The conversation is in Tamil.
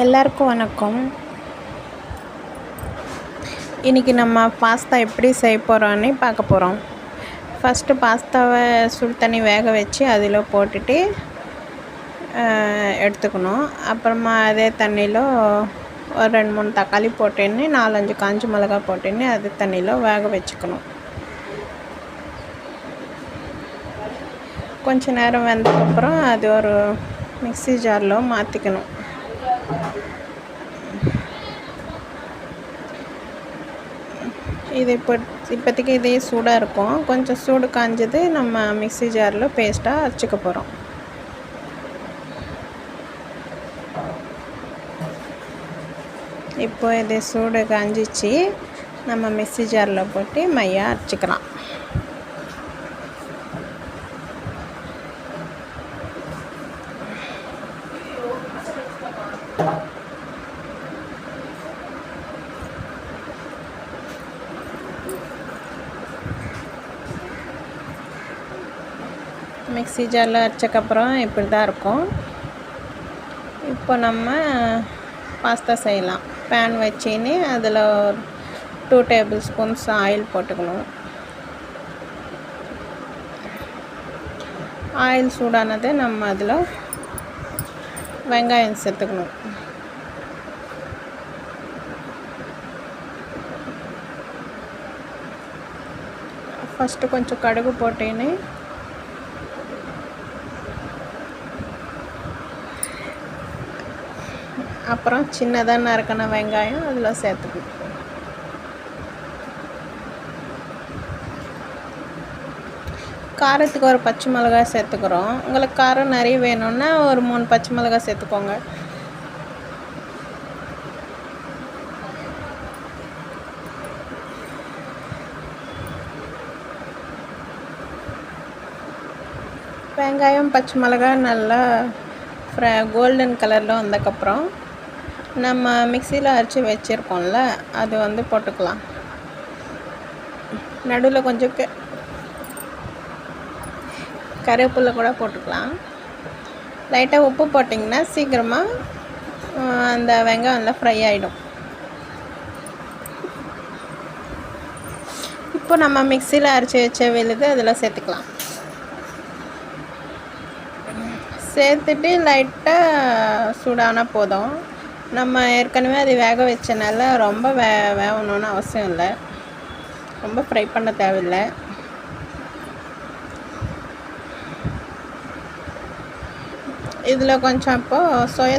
எல்லாருக்கும் வணக்கம். இன்றைக்கி நம்ம பாஸ்தா எப்படி செய்ய போகிறோன்னு பார்க்க போகிறோம். ஃபஸ்ட்டு பாஸ்தாவை சுடு தண்ணி வேக வச்சு அதில் போட்டுட்டு எடுத்துக்கணும். அப்புறமா அதே தண்ணியில் ஒரு 2-3 தக்காளி போட்டுன்னு 4-5 காஞ்ச மிளகா போட்டுன்னு அதே தண்ணியில் வேக வச்சுக்கணும். கொஞ்ச நேரம் வெந்ததுக்கப்புறம் அது ஒரு மிக்ஸி ஜாரில் மாற்றிக்கணும். இது இப்போதைக்கு இதே சூடாக இருக்கும். கொஞ்சம் சூடு காஞ்சது நம்ம மிக்ஸி ஜாரில் பேஸ்ட்டாக அரைச்சிக்க போகிறோம். இப்போ இது சூடு காஞ்சிச்சு, நம்ம மிக்ஸி ஜாரில் போட்டு மையாக அரைச்சிக்கலாம். மிக்ஸி ஜாரில் அரைச்சக்கப்புறம் இப்படி தான் இருக்கும். இப்போ நம்ம பாஸ்தா செய்யலாம். பேன் வச்சின்னு அதில் 2 டேபிள் ஸ்பூன்ஸ் ஆயில் போட்டுக்கணும். ஆயில் சூடானது நம்ம அதில் வெங்காயம் சேர்த்துக்கணும். ஃபஸ்ட்டு கொஞ்சம் கடுகு போட்டேன்னு அப்புறம் சின்னதாக நறுக்கின வெங்காயம் அதில் சேர்த்துக்கணும். காரத்துக்கு ஒரு பச்சை மிளகாய் சேர்த்துக்கிறோம். உங்களுக்கு காரம் நிறைய வேணும்னா ஒரு 3 பச்சை மிளகாய் சேர்த்துக்கோங்க. வெங்காயம் பச்சை மிளகாய் நல்லா கோல்டன் கலரில் வந்ததுக்கப்புறம் நம்ம மிக்சியில் அரைச்சி வச்சுருக்கோம்ல அது போட்டுக்கலாம். நடுவில் கொஞ்சம் கருவேப்பிலை கூட போட்டுக்கலாம். லைட்டாக உப்பு போட்டிங்கன்னா சீக்கிரமாக அந்த வெங்காயம்லாம் ஃப்ரை ஆகிடும். இப்போ நம்ம மிக்சியில் அரைச்சி வச்ச விழுது அதில் சேர்த்துக்கலாம். சேர்த்துட்டு லைட்டாக சூடான போதும். நம்ம ஏற்கனவே அது வேக வச்சனால ரொம்ப வேகணும்னு அவசியம் இல்லை. ரொம்ப ஃப்ரை பண்ண தேவையில்லை. இதில் கொஞ்சம் அப்போது சோயா